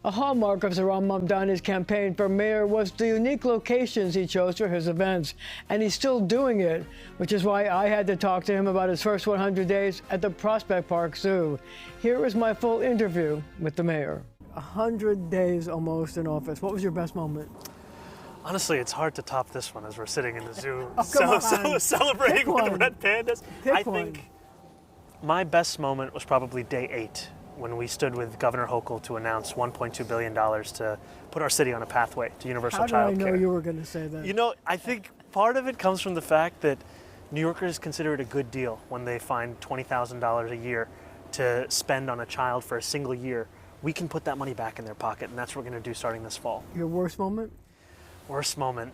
A hallmark of Zohran Mamdani's campaign for mayor was the unique locations he chose for his events, and he's still doing it, which is why I had to talk to him about his first 100 days at the Prospect Park Zoo. Here is my full interview with the mayor. 100 days almost in office. What was your best moment? Honestly, it's hard to top this one as we're sitting in the zoo Pick celebrating with one. red pandas. Pick I think my best moment was probably day 8, when we stood with Governor Hochul to announce $1.2 billion to put our city on a pathway to universal childcare. How did I know you were going to say that? You know, I think part of it comes from the fact that New Yorkers consider it a good deal when they find $20,000 a year to spend on a child for a single year. We can put that money back in their pocket, and that's what we're going to do starting this fall. Your worst moment? Worst moment.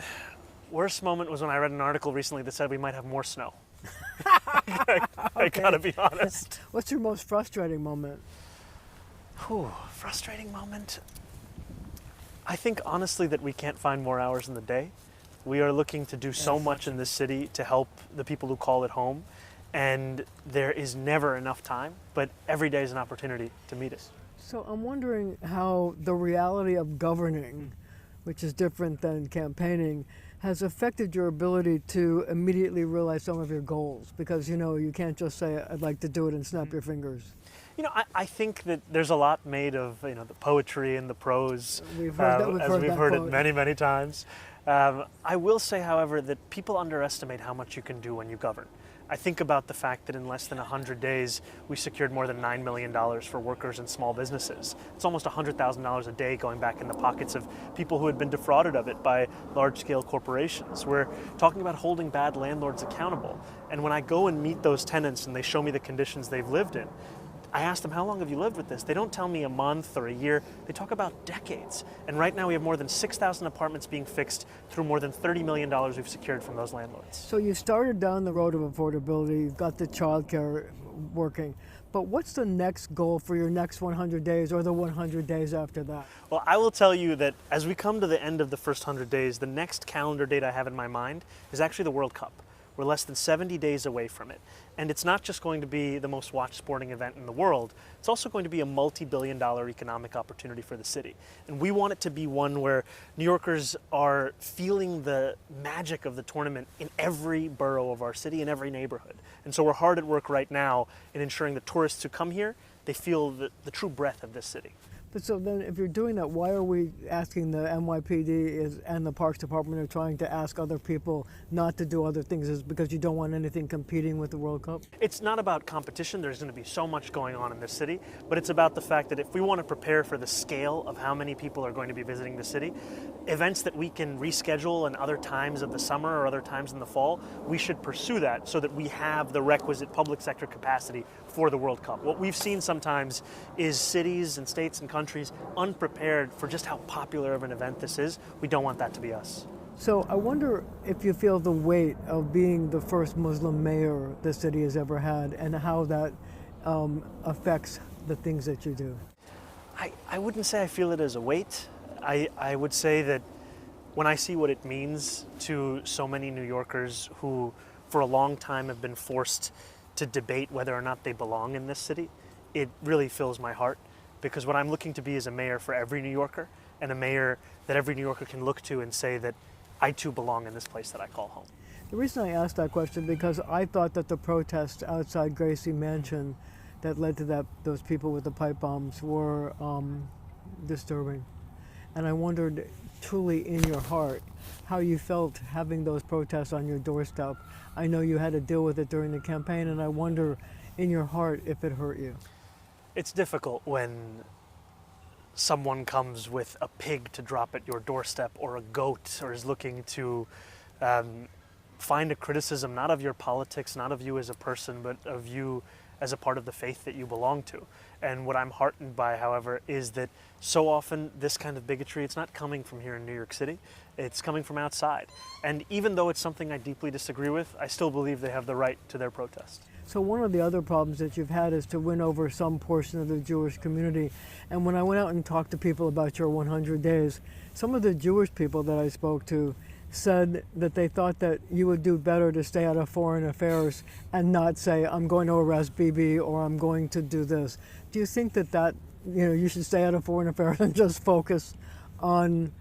Worst moment was when I read an article recently that said we might have more snow. I gotta be honest. What's your most frustrating moment? Frustrating moment. I think honestly that we can't find more hours in the day. We are looking to do so much in this city to help the people who call it home, and there is never enough time, but every day is an opportunity to meet us. So I'm wondering how the reality of governing, which is different than campaigning, has affected your ability to immediately realize some of your goals. Because, you know, you can't just say, I'd like to do it and snap your fingers. You know, I think that there's a lot made of, you know, the poetry and the prose, We've heard it many, many times. I will say, however, that people underestimate how much you can do when you govern. I think about the fact that in less than 100 days, we secured more than $9 million for workers and small businesses. It's almost $100,000 a day going back in the pockets of people who had been defrauded of it by large-scale corporations. We're talking about holding bad landlords accountable. And when I go and meet those tenants and they show me the conditions they've lived in, I ask them, how long have you lived with this? They don't tell me a month or a year. They talk about decades. And right now we have more than 6,000 apartments being fixed through more than $30 million we've secured from those landlords. So you started down the road of affordability, you've got the childcare working, but what's the next goal for your next 100 days or the 100 days after that? Well, I will tell you that as we come to the end of the first 100 days, the next calendar date I have in my mind is actually the World Cup. We're less than 70 days away from it. And it's not just going to be the most watched sporting event in the world, it's also going to be a multi-billion-dollar economic opportunity for the city. And we want it to be one where New Yorkers are feeling the magic of the tournament in every borough of our city, in every neighborhood. And so we're hard at work right now in ensuring that tourists who come here, they feel the true breath of this city. But so then if you're doing that, why are we asking the NYPD and the Parks Department are trying to ask other people not to do other things? Is it because you don't want anything competing with the World Cup? It's not about competition. There's going to be so much going on in this city, but it's about the fact that if we want to prepare for the scale of how many people are going to be visiting the city, events that we can reschedule in other times of the summer or other times in the fall, we should pursue that so that we have the requisite public sector capacity for the World Cup. What we've seen sometimes is cities and states and countries unprepared for just how popular of an event this is. We don't want that to be us. So I wonder if you feel the weight of being the first Muslim mayor the city has ever had and how that affects the things that you do. I wouldn't say I feel it as a weight. I would say that when I see what it means to so many New Yorkers who for a long time have been forced to debate whether or not they belong in this city, it really fills my heart. Because what I'm looking to be is a mayor for every New Yorker, and a mayor that every New Yorker can look to and say that I too belong in this place that I call home. The reason I asked that question because I thought that the protests outside Gracie Mansion that led to those people with the pipe bombs were disturbing. And I wondered truly in your heart how you felt having those protests on your doorstep. I know you had to deal with it during the campaign, and I wonder in your heart if it hurt you. It's difficult when someone comes with a pig to drop at your doorstep or a goat or is looking to find a criticism not of your politics, not of you as a person, but of you as a part of the faith that you belong to. And what I'm heartened by, however, is that so often this kind of bigotry, it's not coming from here in New York City, it's coming from outside. And even though it's something I deeply disagree with, I still believe they have the right to their protest. So one of the other problems that you've had is to win over some portion of the Jewish community. And when I went out and talked to people about your 100 days, some of the Jewish people that I spoke to said that they thought that you would do better to stay out of foreign affairs and not say, I'm going to arrest Bibi or I'm going to do this. Do you think that that you should stay out of foreign affairs and just focus on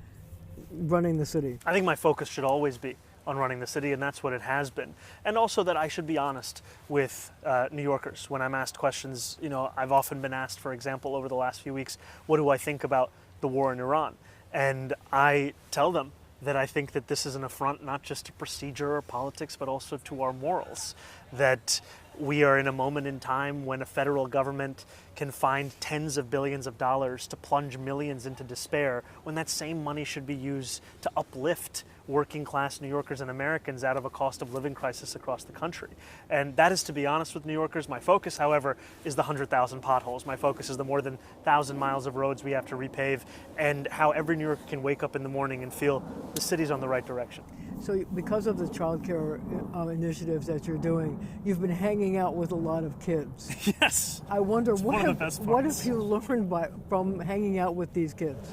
running the city? I think my focus should always be on running the city, and that's what it has been. And also that I should be honest with New Yorkers when I'm asked questions. I've often been asked, for example, over the last few weeks, what do I think about the war in Iran? And I tell them that I think that this is an affront not just to procedure or politics, but also to our morals. That we are in a moment in time when a federal government can find tens of billions of dollars to plunge millions into despair, when that same money should be used to uplift working class New Yorkers and Americans out of a cost of living crisis across the country. And that is to be honest with New Yorkers. My focus, however, is the 100,000 potholes. My focus is the more than 1,000 miles of roads we have to repave, and how every New Yorker can wake up in the morning and feel the city's on the right direction. So because of the child care initiatives that you're doing, you've been hanging out with a lot of kids. Yes. I wonder, It's one of the best what parts. have you learned from hanging out with these kids?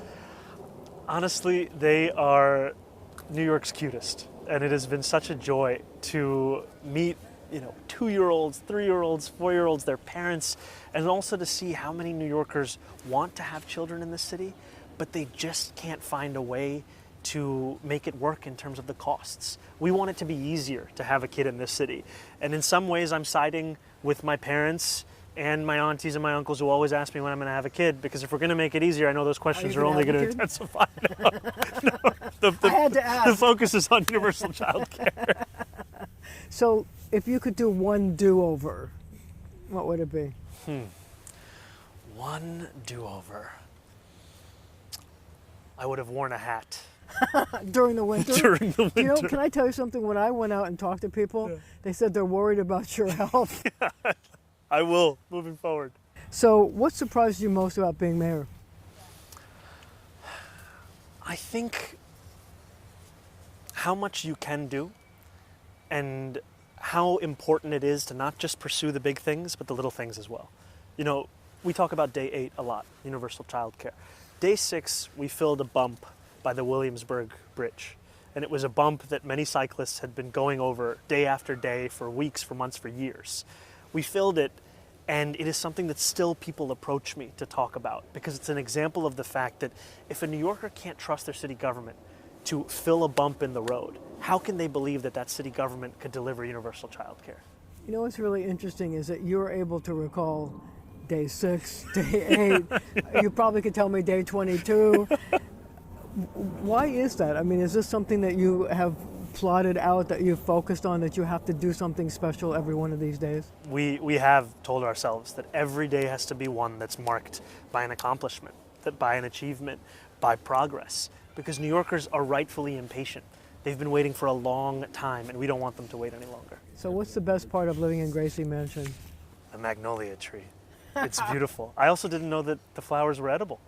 Honestly, they are New York's cutest, and it has been such a joy to meet 2-year-olds, 3-year-olds, 4-year-olds, their parents, and also to see how many New Yorkers want to have children in the city, but they just can't find a way to make it work in terms of the costs. We want it to be easier to have a kid in this city, and in some ways I'm siding with my parents and my aunties and my uncles who always ask me when I'm going to have a kid, because if we're going to make it easier, I know those questions are only going to intensify. No, I had to ask. The focus is on universal child care. So if you could do one do-over, what would it be? One do-over. I would have worn a hat. During the winter? During the winter. Can I tell you something? When I went out and talked to people, they said they're worried about your health. I will, moving forward. So what surprised you most about being mayor? I think how much you can do, and how important it is to not just pursue the big things, but the little things as well. We talk about day 8 a lot, universal child care. Day 6, we filled a bump by the Williamsburg Bridge. And it was a bump that many cyclists had been going over day after day for weeks, for months, for years. We filled it, and it is something that still people approach me to talk about, because it's an example of the fact that if a New Yorker can't trust their city government to fill a bump in the road, how can they believe that that city government could deliver universal child care? What's really interesting is that you're able to recall day 6, day 8. You probably could tell me day 22. Why is that? I mean, is this something that you have plotted out, that you've focused on, that you have to do something special every one of these days? We have told ourselves that every day has to be one that's marked by an accomplishment, that by an achievement, by progress, because New Yorkers are rightfully impatient. They've been waiting for a long time, and we don't want them to wait any longer. So what's the best part of living in Gracie Mansion? The magnolia tree. It's beautiful. I also didn't know that the flowers were edible.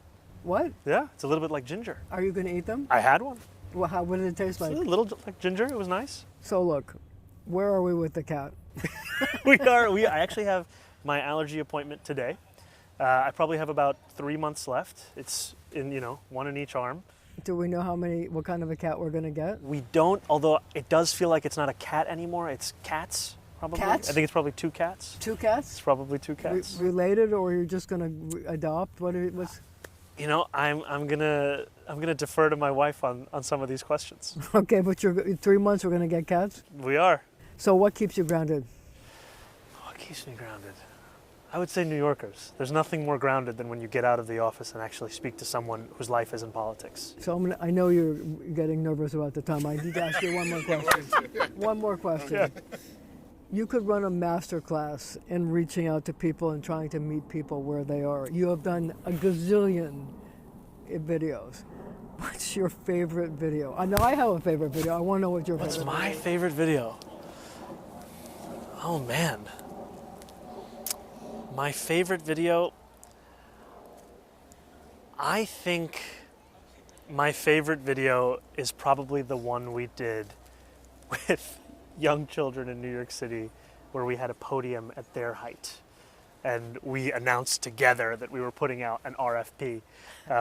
What? Yeah, it's a little bit like ginger. Are you going to eat them? I had one. Well, what did it taste like? It's a little like ginger. It was nice. So look, where are we with the cat? I actually have my allergy appointment today. I probably have about 3 months left. It's in, one in each arm. Do we know what kind of a cat we're going to get? We don't, although it does feel like it's not a cat anymore. It's cats, probably. Cats? I think it's probably 2 cats. 2 cats? It's probably 2 cats. Related, or you're just going to adopt? What's? I'm gonna defer to my wife on some of these questions. Okay, but in 3 months we're going to get cats? We are. So what keeps you grounded? What keeps me grounded? I would say New Yorkers. There's nothing more grounded than when you get out of the office and actually speak to someone whose life is in politics. So I know you're getting nervous about the time. I need to ask you one more question. One more question. Yeah. You could run a master class in reaching out to people and trying to meet people where they are. You have done a gazillion videos. What's your favorite video? I know I have a favorite video. I want to know what your favorite What's video my is. favorite video? Oh, man. My favorite video, I think my favorite video is probably the one we did with young children in New York City, where we had a podium at their height. And we announced together that we were putting out an RFP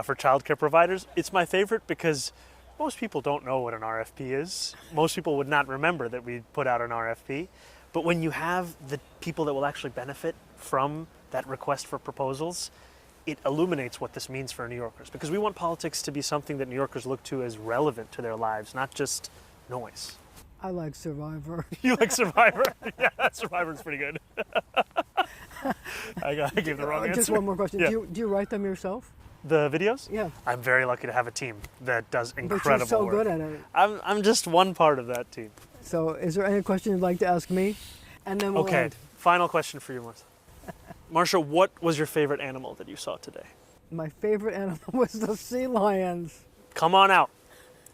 for childcare providers. It's my favorite because most people don't know what an RFP is. Most people would not remember that we put out an RFP. But when you have the people that will actually benefit from that request for proposals, it illuminates what this means for New Yorkers, because we want politics to be something that New Yorkers look to as relevant to their lives, not just noise. I like Survivor. You like Survivor? Yeah, Survivor's pretty good. I gave the wrong answer. Just one more question. Yeah. Do you write them yourself? The videos? Yeah. I'm very lucky to have a team that does incredible But you're so work. good at it. I'm just one part of that team. So is there any question you'd like to ask me? And then we'll Okay, end. final question for you, Marcia. Marcia, what was your favorite animal that you saw today? My favorite animal was the sea lions. Come on out.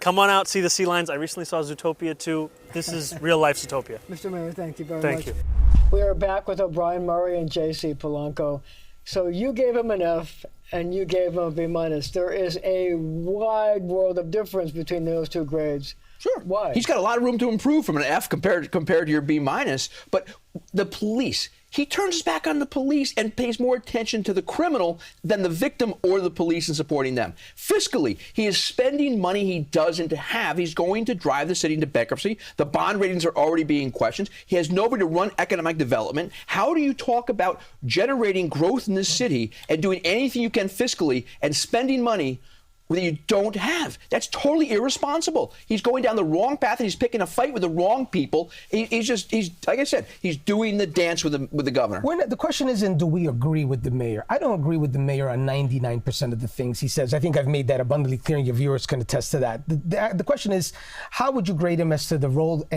Come on out, see the sea lions. I recently saw Zootopia too. This is real life Zootopia. Mr. Mayor, thank you very much. Thank you. We are back with O'Brien Murray and J.C. Polanco. So you gave him an F and you gave him a B minus. There is a wide world of difference between those two grades. Sure. Why? He's got a lot of room to improve from an F compared to your B minus. But the police, he turns his back on the police and pays more attention to the criminal than the victim or the police in supporting them. Fiscally, he is spending money he doesn't have. He's going to drive the city into bankruptcy. The bond ratings are already being questioned. He has nobody to run economic development. How do you talk about generating growth in this city and doing anything you can fiscally and spending money that you don't have? That's totally irresponsible. He's going down the wrong path and he's picking a fight with the wrong people. He's like I said, he's doing the dance with the governor. The question isn't, do we agree with the mayor? I don't agree with the mayor on 99% of the things he says. I think I've made that abundantly clear, and your viewers can attest to that. The question is, how would you grade him as to the role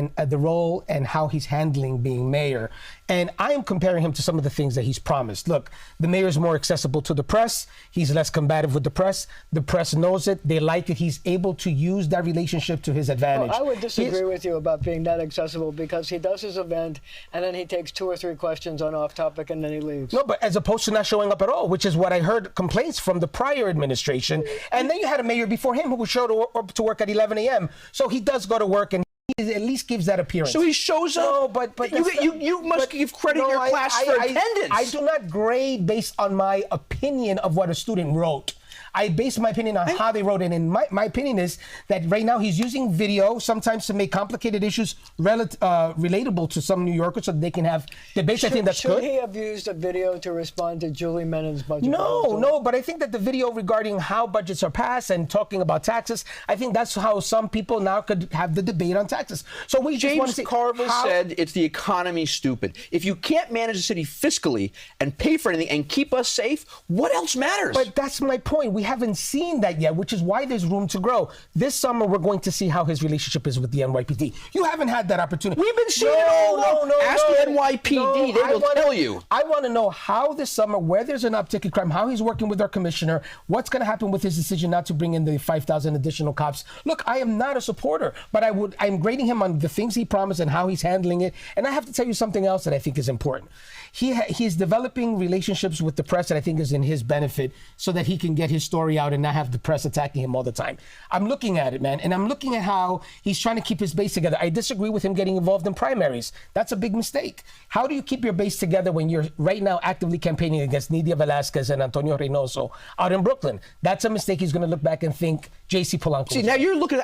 and how he's handling being mayor? And I am comparing him to some of the things that he's promised. Look, the mayor is more accessible to the press. He's less combative with the press. The press knows it. They like it. He's able to use that relationship to his advantage. Well, I would disagree with you about being that accessible, because he does his event and then he takes 2 or 3 questions on off topic and then he leaves. No, but as opposed to not showing up at all, which is what I heard complaints from the prior administration. And then you had a mayor before him who would show up to work at 11 a.m. So he does go to work, and he at least gives that appearance. So he shows up. No, but you must give credit to your class for attendance. I do not grade based on my opinion of what a student wrote. I base my opinion on how they wrote it. And my opinion is that right now he's using video sometimes to make complicated issues relatable to some New Yorkers so that they can have debates. I think that's good. Should he have used a video to respond to Julie Menon's budget? No, but I think that the video regarding how budgets are passed and talking about taxes, I think that's how some people now could have the debate on taxes. So we just want to see Carver said it's the economy, stupid. If you can't manage the city fiscally and pay for anything and keep us safe, what else matters? But that's my point. We haven't seen that yet, which is why there's room to grow. This summer, we're going to see how his relationship is with the NYPD. You haven't had that opportunity. We've been seeing it all along. Ask the NYPD. They will tell you. I want to know how this summer, where there's an uptick in crime, how he's working with our commissioner, what's going to happen with his decision not to bring in the 5,000 additional cops. Look, I am not a supporter, but I'm grading him on the things he promised and how he's handling it. And I have to tell you something else that I think is important. He's developing relationships with the press that I think is in his benefit so that he can get his story out and not have the press attacking him all the time. I'm looking at it, man, and I'm looking at how he's trying to keep his base together. I disagree with him getting involved in primaries. That's a big mistake. How do you keep your base together when you're right now actively campaigning against Nidia Velázquez and Antonio Reynoso out in Brooklyn? That's a mistake he's going to look back and think J.C. Polanco. See, now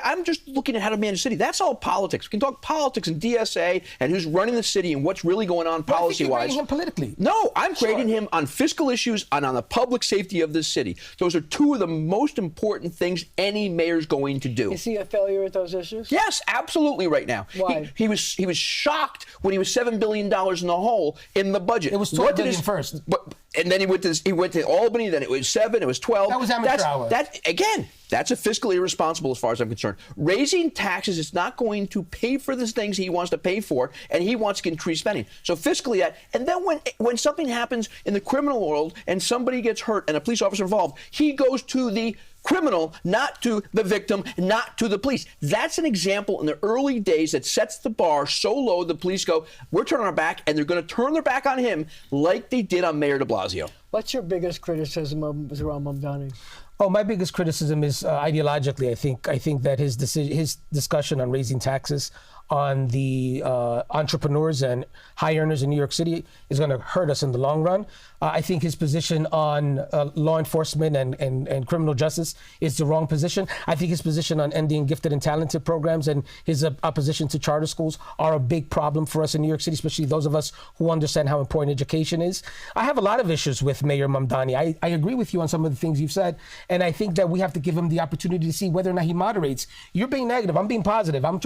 I'm just looking at how to manage the city. That's all politics. We can talk politics and DSA and who's running the city and what's really going on policy-wise. Politically. No, I'm grading him on fiscal issues and on the public safety of this city. Those are 2 of the most important things any mayor's going to do. Is he a failure at those issues? Yes, absolutely right now. Why? He was shocked when he was $7 billion in the hole in the budget. It was $12 billion first. And then he went to Albany, then it was 7, it was 12. That was amateur hour. That's a fiscally irresponsible as far as I'm concerned. Raising taxes is not going to pay for the things he wants to pay for, and he wants to increase spending. So fiscally, and then when something happens in the criminal world and somebody gets hurt and a police officer involved, he goes to the criminal, not to the victim, not to the police. That's an example in the early days that sets the bar so low the police go, we're turning our back, and they're going to turn their back on him like they did on Mayor de Blasio. What's your biggest criticism of Zohran Mamdani? Oh, my biggest criticism is ideologically. I think that his discussion on raising taxes on the entrepreneurs and high earners in New York City is going to hurt us in the long run. I think his position on law enforcement and criminal justice is the wrong position. I think his position on ending gifted and talented programs and his opposition to charter schools are a big problem for us in New York City, especially those of us who understand how important education is. I have a lot of issues with Mayor Mamdani. I agree with you on some of the things you've said, and I think that we have to give him the opportunity to see whether or not he moderates. You're being negative. I'm being positive. I'm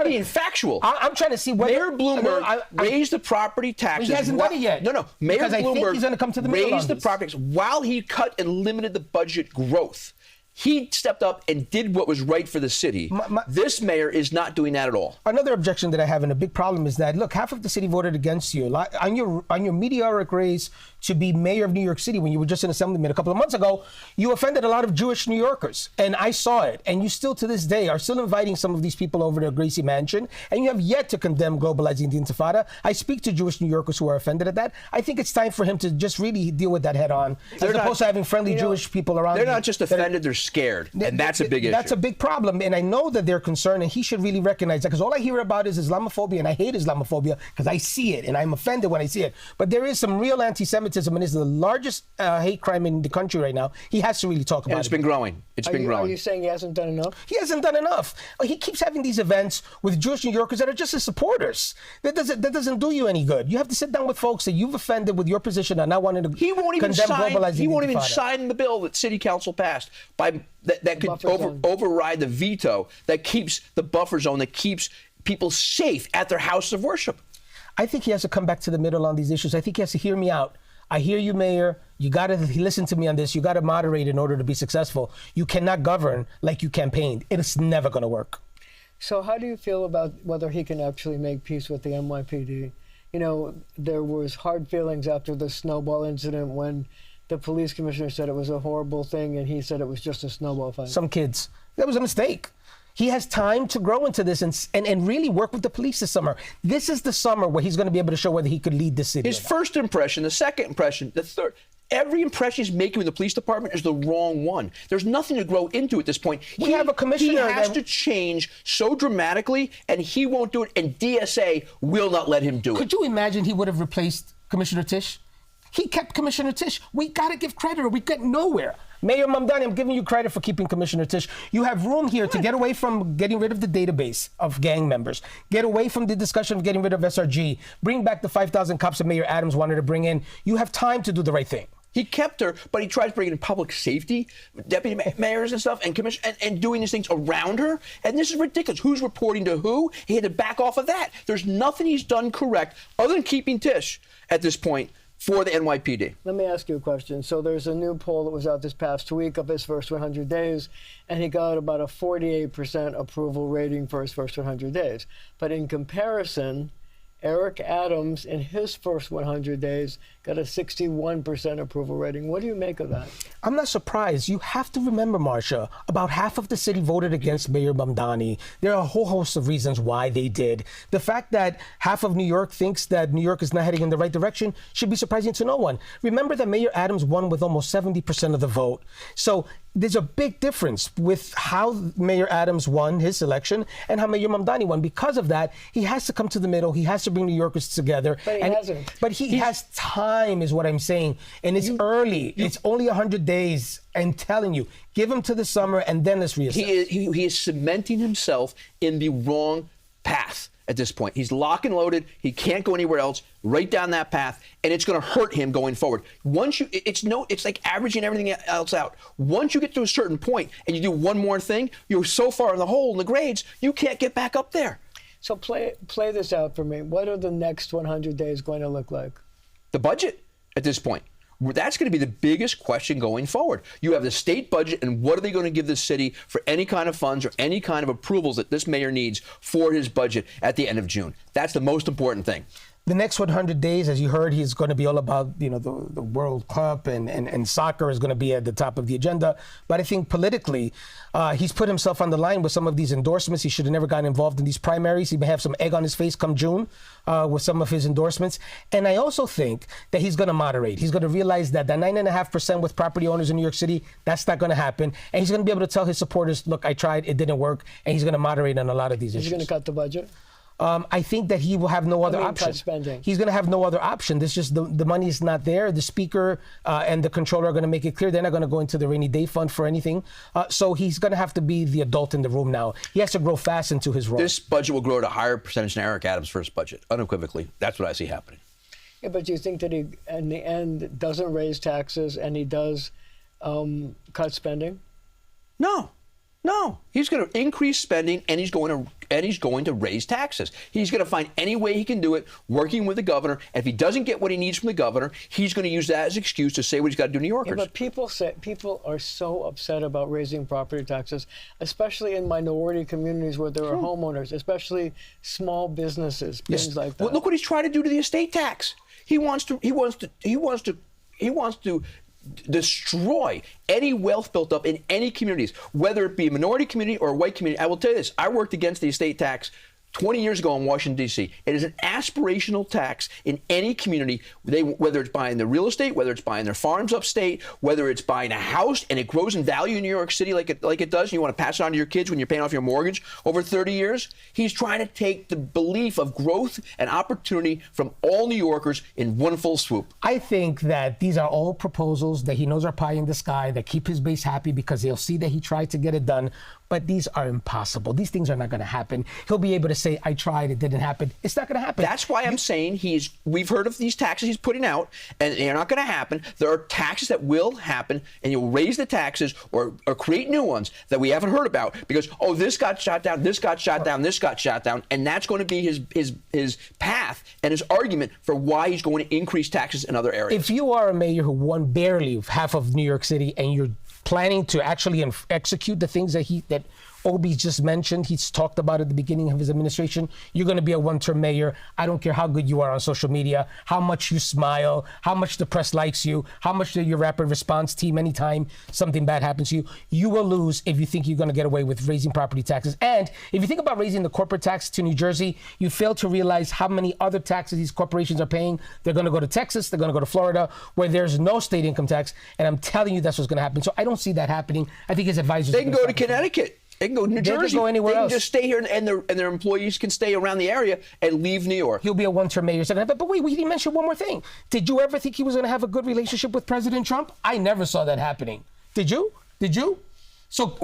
being factual. I'm trying to see whether Mayor Bloomberg raised the property taxes. He hasn't done it yet. No, Mayor because I think Bloomberg he's going to come to the middle raised on the property taxes while he cut and limited the budget growth. He stepped up and did what was right for the city. This mayor is not doing that at all. Another objection that I have and a big problem is that, look, half of the city voted against you. On your meteoric race to be mayor of New York City when you were just an assemblyman a couple of months ago, you offended a lot of Jewish New Yorkers. And I saw it. And you still, to this day, are still inviting some of these people over to Gracie Mansion. And you have yet to condemn globalizing the Intifada. I speak to Jewish New Yorkers who are offended at that. I think it's time for him to just really deal with that head on, as opposed to having friendly Jewish people around. They're not just offended, they're scared. And that's a big issue. That's a big problem. And I know that they're concerned, and he should really recognize that, because all I hear about is Islamophobia, and I hate Islamophobia because I see it, and I'm offended when I see it. But there is some real anti-Semitism, and it's the largest hate crime in the country right now. He has to really talk about it. It's been growing. It's been growing. Are you saying he hasn't done enough? He hasn't done enough. He keeps having these events with Jewish New Yorkers that are just his supporters. That doesn't do you any good. You have to sit down with folks that you've offended with your position on not wanting to condemn globalizing. He won't even sign the bill that City Council passed that could override the veto that keeps the buffer zone, that keeps people safe at their house of worship. I think he has to come back to the middle on these issues. I think he has to hear me out. I hear you, Mayor. You got to listen to me on this. You got to moderate in order to be successful. You cannot govern like you campaigned. It is never going to work. So how do you feel about whether he can actually make peace with the NYPD? You know, there was hard feelings after the snowball incident when the police commissioner said it was a horrible thing and he said it was just a snowball fight. Some kids. That was a mistake. He has time to grow into this and really work with the police this summer. This is the summer where he's going to be able to show whether he could lead the city. His first impression, the second impression, the third. Every impression he's making with the police department is the wrong one. There's nothing to grow into at this point. We have a commissioner. He has to change so dramatically, and he won't do it, and DSA will not let him do it. Could you imagine he would have replaced Commissioner Tisch? He kept Commissioner Tisch. We got to give credit or we get nowhere. Mayor Mamdani, I'm giving you credit for keeping Commissioner Tisch. You have room here to get away from getting rid of the database of gang members, get away from the discussion of getting rid of SRG, bring back the 5,000 cops that Mayor Adams wanted to bring in. You have time to do the right thing. He kept her, but he tries bringing in public safety, deputy mayors and stuff, and commission and doing these things around her. And this is ridiculous. Who's reporting to who? He had to back off of that. There's nothing he's done correct other than keeping Tisch at this point for the NYPD. Let me ask you a question. So there's a new poll that was out this past week of his first 100 days, and he got about a 48% approval rating for his first 100 days. But in comparison, Eric Adams, in his first 100 days, got a 61% approval rating. What do you make of that? I'm not surprised. You have to remember, Marcia, about half of the city voted against Mayor Mamdani. There are a whole host of reasons why they did. The fact that half of New York thinks that New York is not heading in the right direction should be surprising to no one. Remember that Mayor Adams won with almost 70% of the vote. So there's a big difference with how Mayor Adams won his election and how Mayor Mamdani won. Because of that, he has to come to the middle. He has to bring New Yorkers together. But he hasn't. But he has time, is what I'm saying. And it's early. It's only 100 days. I'm telling you, give him to the summer and then let's reassess. He is cementing himself in the wrong path at this point. He's lock and loaded. He can't go anywhere else. Right down that path, and it's going to hurt him going forward. Once you, it's like averaging everything else out. Once you get to a certain point and you do one more thing, you're so far in the hole in the grades, you can't get back up there. So play this out for me. What are the next 100 days going to look like? The budget at this point. That's going to be the biggest question going forward. You have the state budget, and what are they going to give the city for any kind of funds or any kind of approvals that this mayor needs for his budget at the end of June? That's the most important thing. The next 100 days, as you heard, he's going to be all about, the World Cup and soccer is going to be at the top of the agenda. But I think politically, he's put himself on the line with some of these endorsements. He should have never gotten involved in these primaries. He may have some egg on his face come June with some of his endorsements. And I also think that he's going to moderate. He's going to realize that the 9.5% with property owners in New York City, that's not going to happen. And he's going to be able to tell his supporters, look, I tried, it didn't work. And he's going to moderate on a lot of these issues. He's going to cut the budget? I think that he will have no other option. Cut spending. He's going to have no other option. This just the money is not there. The speaker and the controller are going to make it clear they're not going to go into the rainy day fund for anything. So he's going to have to be the adult in the room now. He has to grow fast into his role. This budget will grow at a higher percentage than Eric Adams' first budget, unequivocally. That's what I see happening. Yeah, but you think that he, in the end, doesn't raise taxes and he does cut spending? No, he's going to increase spending and he's going to raise taxes. He's going to find any way he can do it, working with the governor. And if he doesn't get what he needs from the governor, he's going to use that as an excuse to say what he's got to do to New Yorkers. Yeah, but people are so upset about raising property taxes, especially in minority communities where there are homeowners, especially small businesses, things like that. Well, look what he's trying to do to the estate tax. He wants to destroy any wealth built up in any communities, whether it be a minority community or a white community. I will tell you this, I worked against the estate tax 20 years ago in Washington, D.C. It is an aspirational tax in any community, whether it's buying the real estate, whether it's buying their farms upstate, whether it's buying a house and it grows in value in New York City like it does, and you want to pass it on to your kids when you're paying off your mortgage over 30 years. He's trying to take the belief of growth and opportunity from all New Yorkers in one full swoop. I think that these are all proposals that he knows are pie in the sky, that keep his base happy because they'll see that he tried to get it done. But these are impossible. These things are not going to happen. He'll be able to say, I tried, it didn't happen. It's not going to happen. That's why I'm saying we've heard of these taxes he's putting out, and they're not going to happen. There are taxes that will happen, and you'll raise the taxes or create new ones that we haven't heard about because, this got shot down, this got shot down, this got shot down, and that's going to be his path and his argument for why he's going to increase taxes in other areas. If you are a mayor who won barely half of New York City and you're planning to actually execute the things that Obi just mentioned, he's talked about at the beginning of his administration, you're going to be a one-term mayor. I don't care how good you are on social media, how much you smile, how much the press likes you, how much your rapid response team, anytime something bad happens to you, you will lose if you think you're going to get away with raising property taxes. And if you think about raising the corporate tax to New Jersey, you fail to realize how many other taxes these corporations are paying. They're going to go to Texas, they're going to go to Florida, where there's no state income tax. And I'm telling you that's what's going to happen. So I don't see that happening. I think his advisors... They can go to Connecticut. They can go to New Jersey. They can go anywhere else. They can just stay here, and their employees can stay around the area and leave New York. He'll be a one-term mayor. But wait, we didn't mention one more thing. Did you ever think he was going to have a good relationship with President Trump? I never saw that happening. Did you? So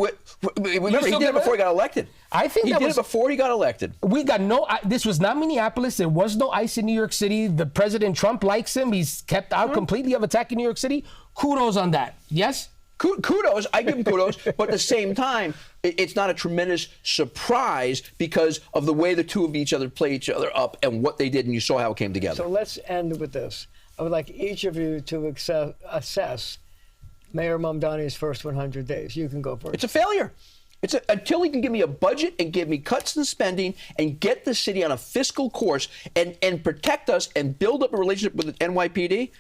remember, he did it before he got elected. I think he did it before he got elected. We got this was not Minneapolis. There was no ICE in New York City. The President Trump likes him. He's kept out completely of attacking New York City. Kudos on that. Yes? Kudos, I give him kudos, but at the same time, it's not a tremendous surprise because of the way the two of each other play each other up and what they did, and you saw how it came together. So let's end with this. I would like each of you to assess Mayor Mamdani's first 100 days. You can go first. It's a failure. Until he can give me a budget and give me cuts in spending and get the city on a fiscal course and protect us and build up a relationship with the NYPD,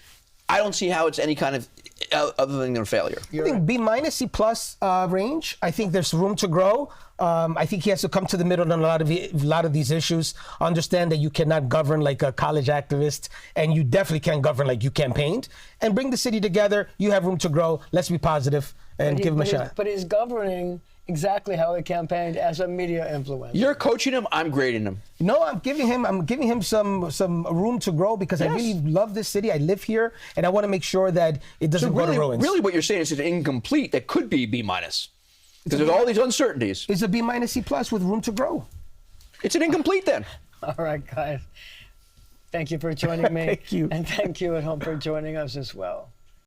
I don't see how it's any kind of other than a failure. I think B minus, C plus range. I think there's room to grow. I think he has to come to the middle on a lot of these issues. Understand that you cannot govern like a college activist, and you definitely can't govern like you campaigned. And bring the city together. You have room to grow. Let's be positive and give him a shot. But he's governing exactly how he campaigned as a media influencer. You're coaching him. I'm grading him. No, I'm giving him some room to grow because I really love this city. I live here, and I want to make sure that it doesn't go to ruins. Really, what you're saying is it's incomplete. That could be B minus because there's all these uncertainties. It's a B minus, C plus with room to grow. It's an incomplete then. All right, guys. Thank you for joining me. Thank you. And thank you at home for joining us as well.